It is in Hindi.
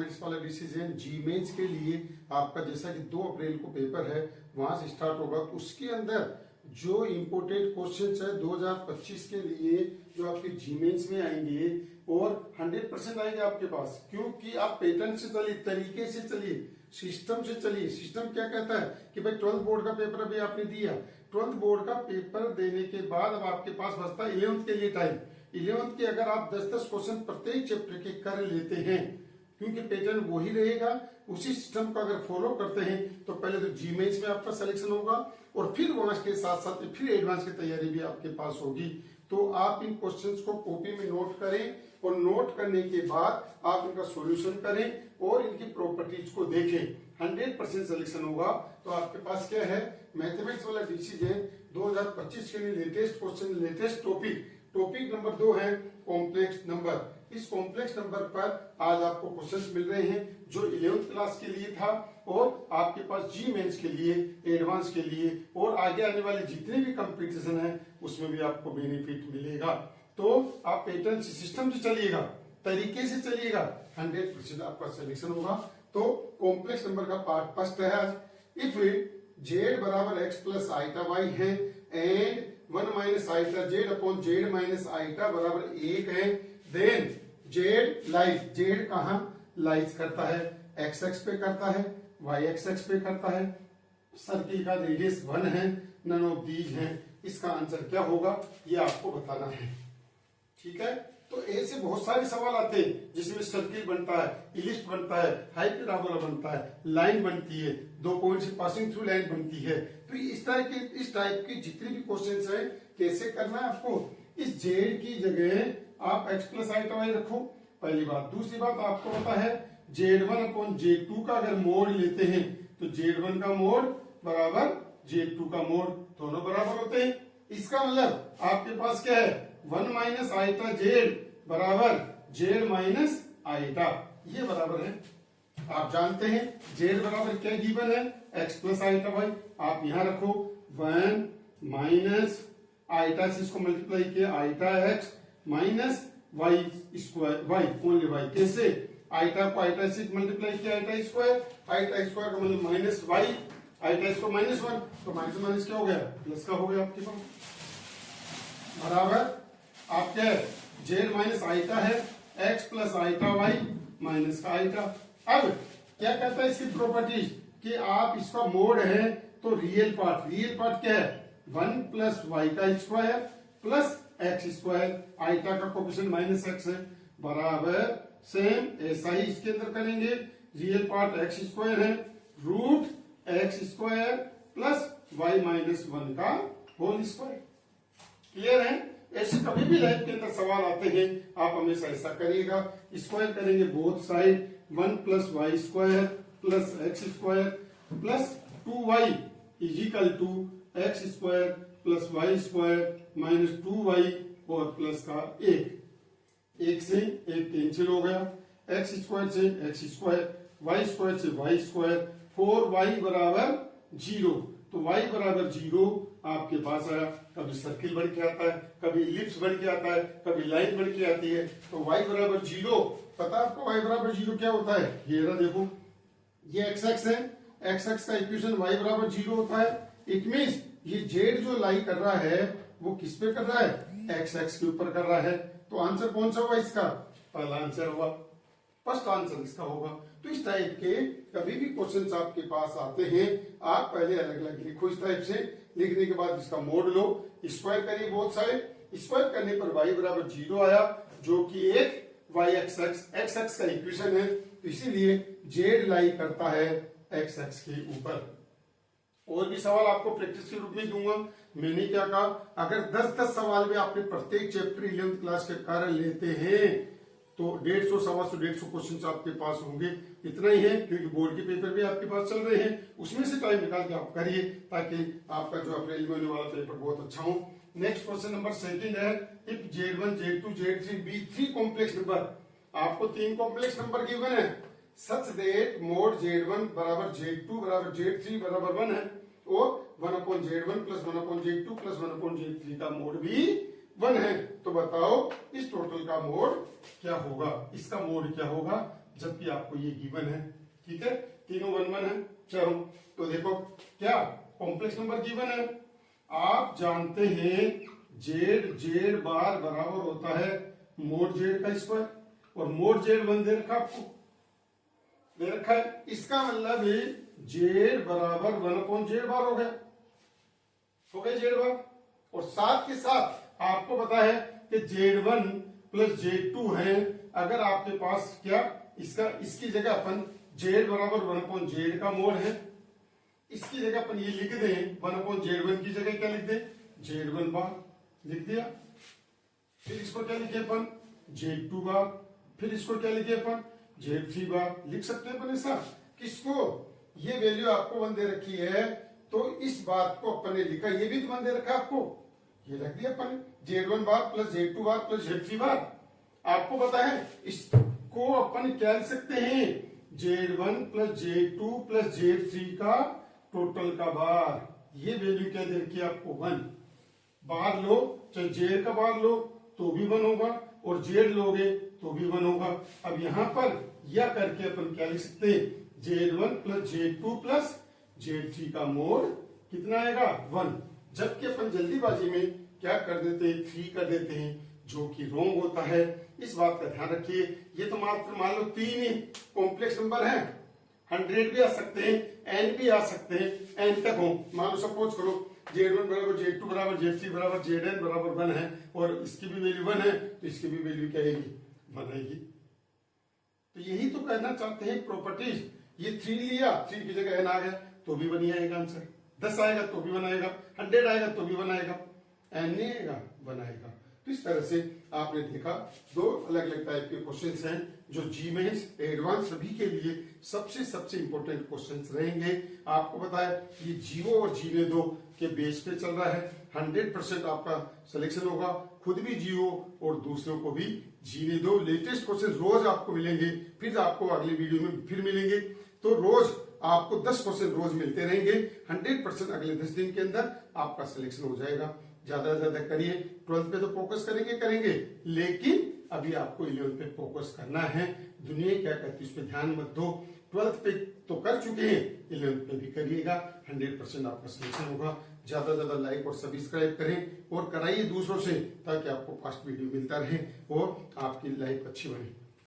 मैथमेटिक्स वाला डिसीजन जी मेंस के लिए आपका जैसा कि 2 अप्रैल को पेपर है वहां से स्टार्ट होगा। उसके अंदर जो इम्पोर्टेंट क्वेश्चंस है 2025 के लिए जो आपके जी मेंस में आएंगे और 100% आएंगे आपके पास, क्योंकि आप पैटर्न से चलिए, तरीके से चलिए, सिस्टम से चलिए। सिस्टम क्या कहता है कि भाई 12th बोर्ड का पेपर अभी आपने दिया, 12th बोर्ड का पेपर देने के बाद अब आपके पास बचता है 11th के लिए टाइम। 11th के अगर आप 10-10 क्वेश्चन प्रत्येक चैप्टर के कर लेते हैं, क्योंकि पैटर्न वही रहेगा, उसी सिस्टम को अगर फॉलो करते हैं तो पहले तो जी मेंस में आपका सिलेक्शन होगा और फिर वहां के साथ साथ फिर एडवांस की तैयारी भी आपके पास होगी। तो आप इन क्वेश्चंस को कॉपी में नोट करें और नोट करने के बाद आप इनका सॉल्यूशन करें और इनकी प्रॉपर्टीज को देखें। 100% सिलेक्शन होगा। तो आपके पास क्या है, मैथमेटिक्स वाला डिसीजन 2025 के लिए latest question, latest topic number 2 है कॉम्प्लेक्स नंबर। इस कॉम्प्लेक्स नंबर पर आज आपको क्वेश्चंस मिल रहे हैं जो 11th क्लास के लिए था और आपके पास जी मेंस के लिए, एडवांस के लिए और आगे आने वाले जितने भी कंपटीशन है उसमें भी आपको बेनिफिट मिलेगा। तो आप पैटर्न से, सिस्टम से चलिएगा, तरीके से चलिएगा, 100% आपका सिलेक्शन होगा। तो कॉम्प्लेक्स नंबर का पार्ट फर्स्ट है आज। इफ z बराबर x प्लस आइटा y है and 1 minus iota z upon z minus iota बराबर 1 है, देन z लाइज, z कहां लाइज करता है, x एक्स पे करता है, y एक्स पे करता है, सर्किल का रेडियस 1 है, नन ऑफ दीज है। इसका आंसर क्या होगा ये आपको बताना है। ठीक है, तो ऐसे बहुत सारे सवाल आते हैं जिसमें सर्किल बनता है, इलिप्स बनता है, हाइपरबोला बनता है, लाइन बनती है, 2 पॉइंट से पासिंग थ्रू लाइन बनती है। तो इस टाइप के जितने भी क्वेश्चंस हैं कैसे करना है आपको, इस जेड की जगह आप x प्लस आइटा वाई रखो, पहली बात। दूसरी बात आपको पता है z1 अपॉन z2 का अगर मोड लेते हैं तो z1 का मोड बराबर z2 का मोड, दोनों बराबर होते हैं। इसका मतलब आपके पास क्या है, 1 माइनस आइटा जेड बराबर जेड माइनस आइटा, ये बराबर है। आप जानते हैं जेड बराबर क्या गिवन है, x प्लस आइटा वाई। आप यहां रखो 1 माइनस आइटा से इसको मल्टीप्लाई किया iota x minus y square, y only y. कैसे, आइटा को आइटा से मल्टीप्लाई किया आइटा स्क्वायर, आइटा स्क्वायर का मतलब माइनस वाई, आइटा इसको -1, तो माइनस माइनस क्या हो गया, प्लस का हो गया आपके पास, बराबर आप क्या है, जेड माइनस आइटा है, x plus iota y minus का आइटा। अब क्या कहता है इसकी प्रॉपर्टीज कि आप इसका मोड है तो रियल पार्ट क्या है, 1 प्लस वाई का square plus x square, iota का कोफिशिएंट -x है, बराबर सेम ऐसा ही इसके अंदर करेंगे। रियल पार्ट एक्स स्क्वायर है, root x square plus y minus 1 का होल स्क्वायर। क्लियर है। ऐसे कभी भी लाइफ के अंदर सवाल आते हैं आप हमेशा ऐसा करिएगा, स्क्वायर करेंगे both side, 1 plus y square plus x square plus 2y is equal to x square plus y square minus 2y और प्लस का 1 से 1 कैंसिल हो गया, एक्स स्क्वायर से एक्स स्क्वायर, वाई स्क्वायर से वाई स्क्वायर, 4y बराबर 0। तो y बराबर 0 आपके पास आया। कभी सर्किल बन के आता है, कभी इलिप्स बन के आता है, कभी लाइन बन के आती है। तो y बराबर 0, पता आपको y बराबर 0 क्या होता है, ये रहा देखो, ये x एक्स है, x एक्स का इक्वेशन y बराबर 0 होता है। इट मींस ये z जो लाई कर रहा है वो किस पे कर रहा है, x एक्स के ऊपर कर रहा है। तो आंसर कौन सा होगा इसका, पहला आंसर होगा, फर्स्ट आंसर इसका होगा। तो इस टाइप के कभी भी क्वेश्चंस आपके पास आते हैं आप पहले अलग अलग लिखो, इस टाइप से लिखने के बाद इसका मोड लो, स्क्वायर करिए बोथ साइड, स्क्वायर करने पर y बराबर 0 आया जो कि एक y एक्स एक्स का इक्वेशन है, तो इसीलिए z लाई करता है x एक्स के ऊपर। और भी सवाल आपको प्रैक्टिस के रूप में दूंगा। मैंने क्या कहा, अगर 10-10 सवाल में आपने प्रत्येक चैप्टर 11th क्लास के कर लेते हैं तो 150 सवा 150 क्वेश्चन आपके पास होंगे। इतना ही है क्योंकि बोर्ड के पेपर भी आपके पास चल रहे हैं, उसमें से टाइम निकाल के आप करिए ताकि आपका जो अप्रैल में होने वाला पेपर बहुत अच्छा हो। नेक्स्ट क्वेश्चन नंबर 2 है, if Z1 Z2 Z3 B 3 complex number, आपको 3 कॉम्प्लेक्स नंबर गिवन है सच दैट मोड Z1 बराबर Z2 बराबर Z3 बराबर 1 है और 1/Z1 plus 1/Z2 plus 1/Z3 का मोड भी 1 है। तो बताओ इस टोटल का मोड क्या होगा, इसका मोड क्या होगा। जबकि आपको ये गिवन है। ठीक है, तीनों 1 1 है। चलो तो देखो क्या कॉम्प्लेक्स नंबर गिवन है। आप जानते हैं जेड बार बराबर होता है मोड जेड का स्क्वायर, और मोड जेड 1 दे रखा आपको, दे रखा है। इसका मतलब है जेड बराबर 1/जेड बार हो गया, हो गया जेड बार। और साथ के साथ आपको पता है कि Z1 प्लस Z2 है। अगर आपके पास क्या इसकी जगह अपन Z बराबर 1/Z का मोड है, इसकी जगह अपन ये लिख दें 1/Z1 की जगह क्या लिख दें Z1 बार लिख दिया। फिर इसको क्या लिखे अपन Z2 बार, फिर इसको क्या लिखे अपन Z3 बार लिख सकते हैं अपन ऐसा। किसको, ये वैल्यू आपको 1 दे रखी है तो इस बात को अपन ने लिखा, ये भी तो 1 दे रखा है आपको, ये रख दिया अपन Z1 बार प्लस Z2 बार प्लस Z3 बार। आपको पता है इसको अपन क्या लिख सकते हैं Z1 plus Z2 plus Z3 का टोटल का बार। ये वैल्यू क्या दे रखी है आपको 1। बार लो चाहे Z का बार लो तो भी 1 होगा, और Z लोगे तो भी 1 होगा। अब यहां पर यह करके अपन क्या लिख सकते हैं Z1 plus Z2 plus Z3 का मोड कितना आएगा 1। जबकि अपन जल्दीबाजी में क्या कर देते हैं 3 कर देते हैं, जो कि रॉन्ग होता है। इस बात का ध्यान रखिए। ये तो मात्र मान लो 3 ही कॉम्प्लेक्स नंबर है, 100 भी आ सकते हैं, n भी आ सकते हैं, n तक हो। मान लो सपोज करो Z1 बराबर Z2 बराबर Z3 बराबर Zn बराबर 1 है, और इसकी भी वैल्यू 1 है, तो इसकी भी वैल्यू क्या आएगी 1 आएगी। तो यही तो कहना चाहते हैं प्रॉपर्टीज। ये 3 लिया, 3 की जगह n आ गया तो भी 1 ही आएगा आंसर, 10 आएगा तो भी 1 आएगा, 100 आएगा तो भी 1 आएगा, n नहीं आएगा 1 आएगा। तो इस तरह से आपने देखा 2 अलग अलग टाइप के क्वेश्चंस हैं जो जी मेंस एडवांस सभी के लिए सबसे इंपॉर्टेंट क्वेश्चंस रहेंगे। आपको पता है ये जीओ और जीने दो के बेस पे चल रहा है। 100% आपका सिलेक्शन होगा, खुद भी जियो और दूसरों को भी जीने दो। लेटेस्ट क्वेश्चन रोज आपको मिलेंगे, फिर आपको अगली वीडियो में फिर मिलेंगे। तो रोज आपको 10 क्वेश्चन रोज मिलते रहेंगे। 100% अगले 10 दिन के अंदर आपका सिलेक्शन हो जाएगा। ज्यादा से ज्यादा करिए। 12th पे तो फोकस करेंगे, लेकिन अभी आपको 11th पे फोकस करना है। दुनिया क्या कहती है उस पर ध्यान मत दो। 12th पे तो कर चुके हैं, 11th पे भी करिएगा, 100% आपका सिलेक्शन होगा। ज्यादा से ज्यादा लाइक और सब्सक्राइब करें और कराइए दूसरों से, ताकि आपको फास्ट वीडियो मिलता रहे और आपकी लाइफ अच्छी बने।